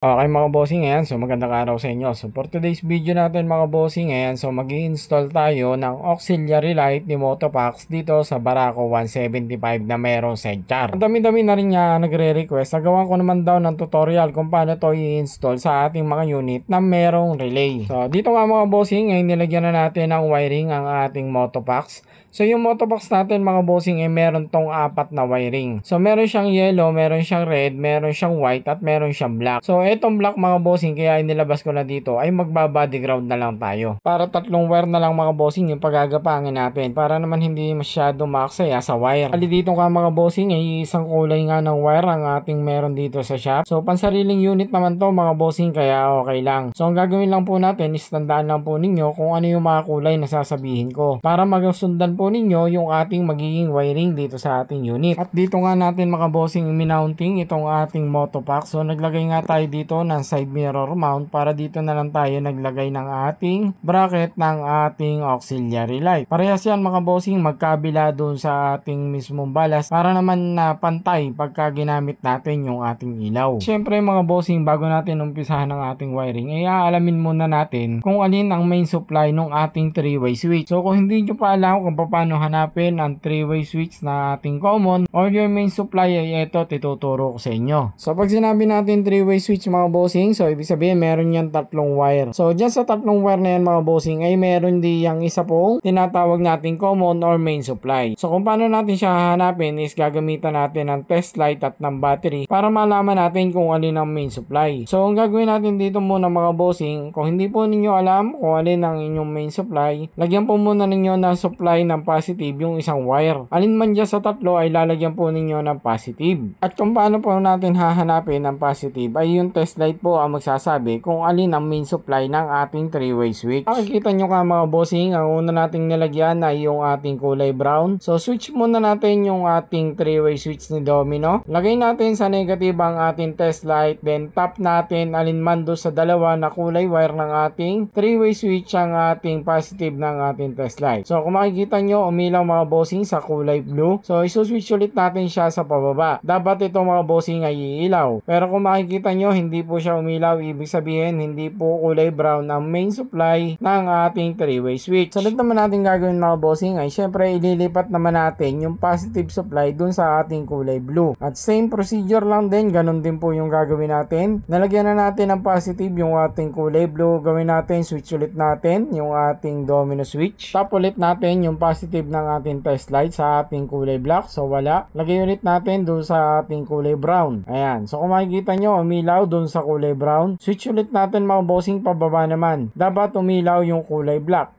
Okay mga bossing, ayan. So magandang araw sa inyo. So for today's video natin mga bossing, ayan. So mag-i-install tayo ng auxiliary light ni Motopax dito sa Barako 175 na merong sedchar. Ang dami-dami na rin niya nagre-request. Nagawa ko naman daw ng tutorial kung paano to i-install sa ating mga unit na merong relay. So dito nga mga bossing, ay nilagyan na natin ng wiring ang ating Motopax. So yung Motopax natin mga bossing ay meron tong apat na wiring. So meron siyang yellow, meron siyang red, meron siyang white at meron siyang black. So etong black mga bossing kaya inilabas ko na dito ay magba-body ground na lang tayo. Para tatlong wire na lang mga bossing yung pagagapangin natin para naman hindi masyado maaksaya sa wire. Ali dito ka mga bossing ay isang kulay nga ng wire ang ating meron dito sa shop. So pansariling unit naman to mga bossing kaya okay lang. So ang gagawin lang po natin is tandaan lang po ninyo kung ano yung mga kulay na sasabihin ko para magasundan po ninyo yung ating magiging wiring dito sa ating unit. At dito nga natin mga bossing mounting itong ating Motopax. So naglagay nga tayo dito ng side mirror mount para dito na lang tayo naglagay ng ating bracket ng ating auxiliary light. Parehas yan mga bossing magkabila doon sa ating mismong balas para naman na pantay pagka ginamit natin yung ating ilaw. Siyempre mga bossing bago natin umpisahan ng ating wiring ay aalamin muna natin kung alin ang main supply ng ating 3-way switch. So kung hindi nyo pa alam kung paano hanapin ang 3-way switch na ating common or your main supply ay ito tututuro ko sa inyo. So pag sinabi natin 3-way switch mga bossing, so ibig sabihin meron yan tatlong wire. So dyan sa tatlong wire na yan mga bossing ay meron di yung isa pong tinatawag natin common or main supply. So kung paano natin siya hahanapin is gagamitan natin ng test light at ng battery para malaman natin kung alin ang main supply. So ang gagawin natin dito muna mga bossing, kung hindi po ninyo alam kung alin ang inyong main supply, lagyan po muna ninyo ng supply ng positive yung isang wire. Alin man dyan sa tatlo ay lalagyan po ninyo ng positive. At kung paano po natin hahanapin ang positive ay yung test light po ang magsasabi kung alin ang main supply ng ating 3-way switch. Makikita nyo ka mga bossing, ang una nating nilagyan ay yung ating kulay brown. So switch muna natin yung ating 3-way switch ni Domino. Lagay natin sa negative ang ating test light, then tap natin alin man do sa dalawa na kulay wire ng ating 3-way switch ang ating positive ng ating test light. So kung makikita nyo umilaw mga bossing sa kulay blue. So isuswitch ulit natin siya sa pababa. Dapat ito mga bossing ay iilaw. Pero kung makikita nyo hindi po siya umilaw, ibig sabihin hindi po kulay brown ang main supply ng ating 3-way switch. Sunod naman natin gagawin mga bossing ay syempre ililipat naman natin yung positive supply dun sa ating kulay blue. At same procedure lang din, ganun din po yung gagawin natin. Nalagyan na natin ng positive yung ating kulay blue. Gawin natin, switch ulit natin yung ating domino switch. Tap ulit natin yung positive ng ating test light sa ating kulay black. So wala. Lagay ulit natin dun sa ating kulay brown. Ayan. So kung makikita nyo umilaw dun sa kulay brown, switch ulit natin mga bossing pababa naman. Dapat umilaw yung kulay black.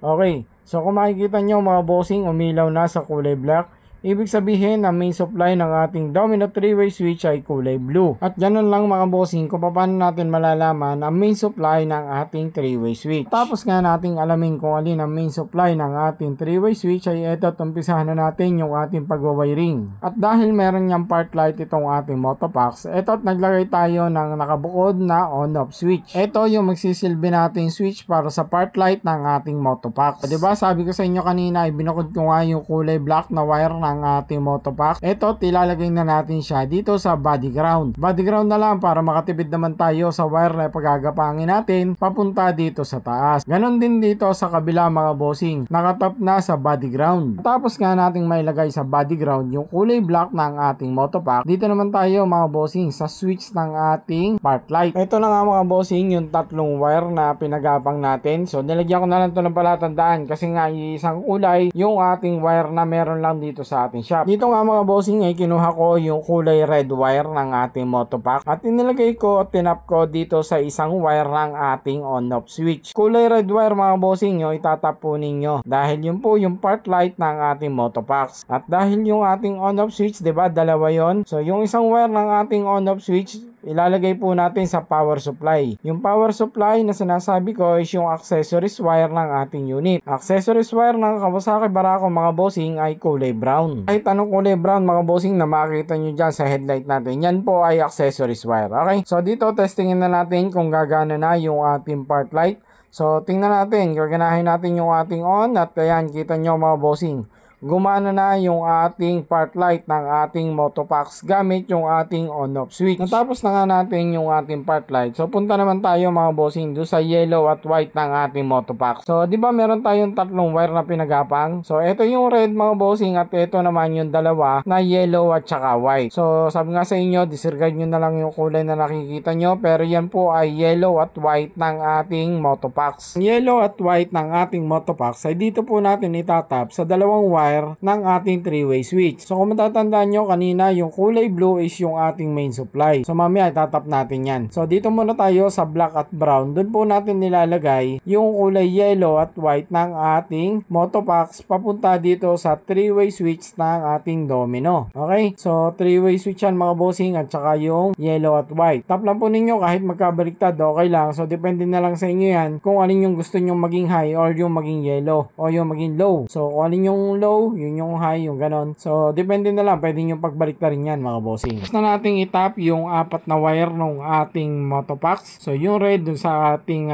Okay. So kung makikita nyo mga bossing umilaw na sa kulay black, ibig sabihin ang main supply ng ating Domino 3-way switch ay kulay blue. At ganun lang mga bossing kung paano natin malalaman ang main supply ng ating 3-way switch. Tapos nga nating alamin kung alin ang main supply ng ating 3-way switch ay ito at umpisahan na natin yung ating pagwawiring. At dahil meron niyang part light itong ating Motopax, ito at naglagay tayo ng nakabukod na on-off switch. Ito yung magsisilbi nating switch para sa part light ng ating Motopax. So, diba sabi ko sa inyo kanina ay binukod ko nga yung kulay black na wire ng ating Motopax. Ito, tilalagay na natin siya dito sa body ground. Body ground na lang para makatipid naman tayo sa wire na pagagapangin natin papunta dito sa taas. Ganon din dito sa kabila mga bossing. Nakatap na sa body ground. Tapos nga nating mailagay sa body ground yung kulay black ng ating Motopax. Dito naman tayo mga bossing sa switch ng ating part light. Ito na nga mga bossing yung tatlong wire na pinagapang natin. So nilagyan ko na lang ito ng palatandaan kasi nga isang kulay yung ating wire na meron lang dito sa ating shop. Dito nga mga bossing ay kinuha ko yung kulay red wire ng ating Motopax at inilagay ko at tinap ko dito sa isang wire ng ating on-off switch. Kulay red wire mga bossing yung itatap po ninyo dahil yun po yung part light ng ating Motopax. At dahil yung ating on-off switch, diba, dalawa yon. So yung isang wire ng ating on-off switch ilalagay po natin sa power supply. Yung power supply na sinasabi ko is yung accessories wire ng ating unit. Accessories wire ng Kawasaki Barako mga bossing ay kulay brown. Kahit anong kulay brown mga bossing na makikita nyo dyan sa headlight natin, yan po ay accessories wire. Okay? So dito testingin na natin kung gagana na yung ating part light. So tingnan natin, gaganahin natin yung ating on at ayan, kita nyo mga bossing. gumana na yung ating part light ng ating Motopax gamit yung ating on-off switch. Natapos na nga natin yung ating part light. So punta naman tayo mga bossing doon sa yellow at white ng ating Motopax. So di ba meron tayong tatlong wire na pinagapang? So ito yung red mga bossing at ito naman yung dalawa na yellow at saka white. So sabi nga sa inyo, disregard nyo na lang yung kulay na nakikita nyo, pero yan po ay yellow at white ng ating Motopax. Yellow at white ng ating Motopax ay dito po natin itatap sa dalawang wire ng ating 3-way switch. So kung matatandaan nyo kanina, yung kulay blue is yung ating main supply. So mamaya itatap natin yan. So dito muna tayo sa black at brown. Doon po natin nilalagay yung kulay yellow at white ng ating Motopax papunta dito sa 3-way switch ng ating domino. Okay? So 3-way switch yan mga bossing at saka yung yellow at white. Tap lang po ninyo kahit magkabaliktad, okay lang. So depende na lang sa inyo yan kung alin yung gusto nyo maging high or yung maging yellow o yung maging low. So kung alin yung low, yun yung high, yung ganon. So, depende na lang. Pwede nyo pagbalik na rin yan, mga bossing. Tapos na natin itap yung 4 na wire ng ating Motopax. So, yung red dun sa ating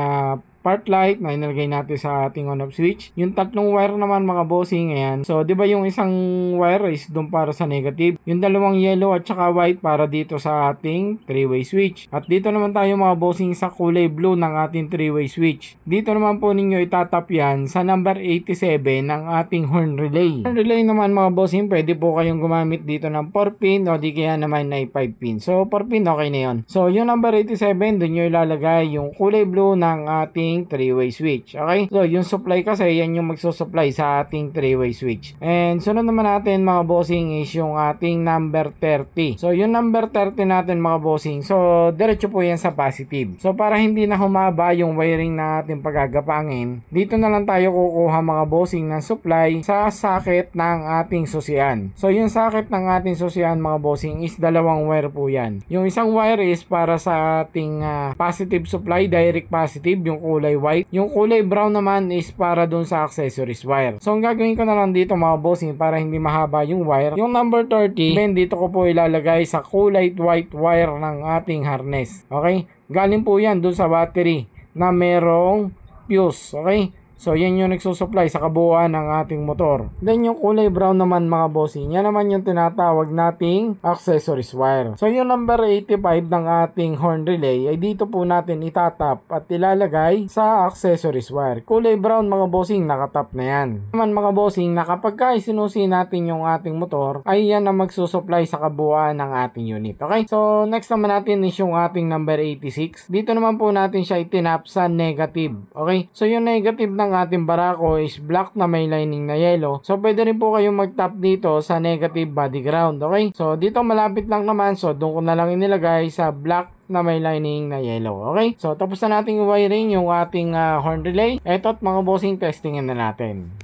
part light na inilagay natin sa ating on-off switch. Yung tatlong wire naman mga bossing, ayan. So, di ba yung isang wire is doon para sa negative. Yung dalawang yellow at saka white para dito sa ating 3-way switch. At dito naman tayo mga bossing sa kulay blue ng ating 3-way switch. Dito naman po ninyo itatap yan sa number 87 ng ating horn relay. Horn relay naman mga bossing, pwede po kayong gumamit dito ng 4 pin o di kaya naman na 5 pin. So, 4 pin okay na yun. So, yung number 87, doon nyo ilalagay yung kulay blue ng ating 3-way switch. Okay? So, yung supply kasi, yan yung magsusupply sa ating 3-way switch. And sunod naman natin mga bossing is yung ating number 30. So, yung number 30 natin mga bossing, so, diretso po yan sa positive. So, para hindi na humaba yung wiring na ating pagagapangin, dito na lang tayo kukuha mga bossing ng supply sa socket ng ating susian. So, yung socket ng ating susian mga bossing is dalawang wire po yan. Yung isang wire is para sa ating positive supply, direct positive, yung kulay white. Yung kulay brown naman is para dun sa accessories wire. So, ang gagawin ko na lang dito mga bossing para hindi mahaba yung wire. Yung number 30, then dito ko po ilalagay sa kulay white wire ng ating harness. Okay? Galing po yan dun sa battery na merong fuse. Okay? So, yan yung nagsusupply sa kabuuan ng ating motor. Then, yung kulay brown naman mga bossing, yan naman yung tinatawag nating accessories wire. So, yung number 85 ng ating horn relay ay dito po natin itatap at ilalagay sa accessories wire. Kulay brown mga bossing, nakatap na yan. Naman mga bossing, na kapag isinusi natin yung ating motor, ay yan ang magsusupply sa kabuuan ng ating unit. Okay? So, next naman natin is yung ating number 86. Dito naman po natin siya itinap sa negative. Okay? So, yung negative ng ating barako is black na may lining na yellow. So, pwede rin po kayong mag-tap dito sa negative body ground. Okay? So, dito malapit lang naman. So, doon ko na lang inilagay sa black na may lining na yellow. Okay? So, tapos na nating wiring yung ating horn relay. Eto at mga bossing, testingin na natin.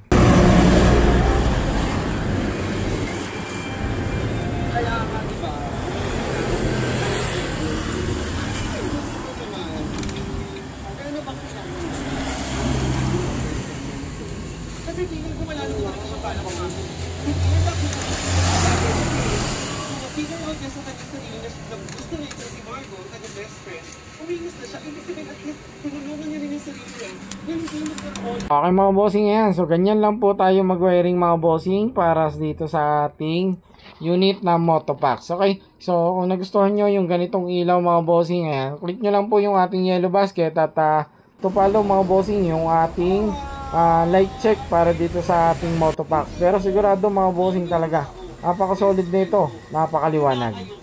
Kasi tingin ko wala nung makikita paano ko mga figure out niya sa kanyang sarili na gusto niya ito si Margo, kanyang best friend. Uminis na siya, ibig sabihin at least tinulungan niya rin yung sarili niya. Okay mga bossing, yan. So ganyan lang po tayo mag-wiring mga bossing para dito sa ating unit na Motopax. Okay? So kung nagustuhan nyo yung ganitong ilaw mga bossing, ayan, click nyo lang po yung ating yellow basket at to follow mga bossing yung ating light check para dito sa ating Motopax. Pero sigurado mga bossing talaga, napaka solid nito, napakaliwanag.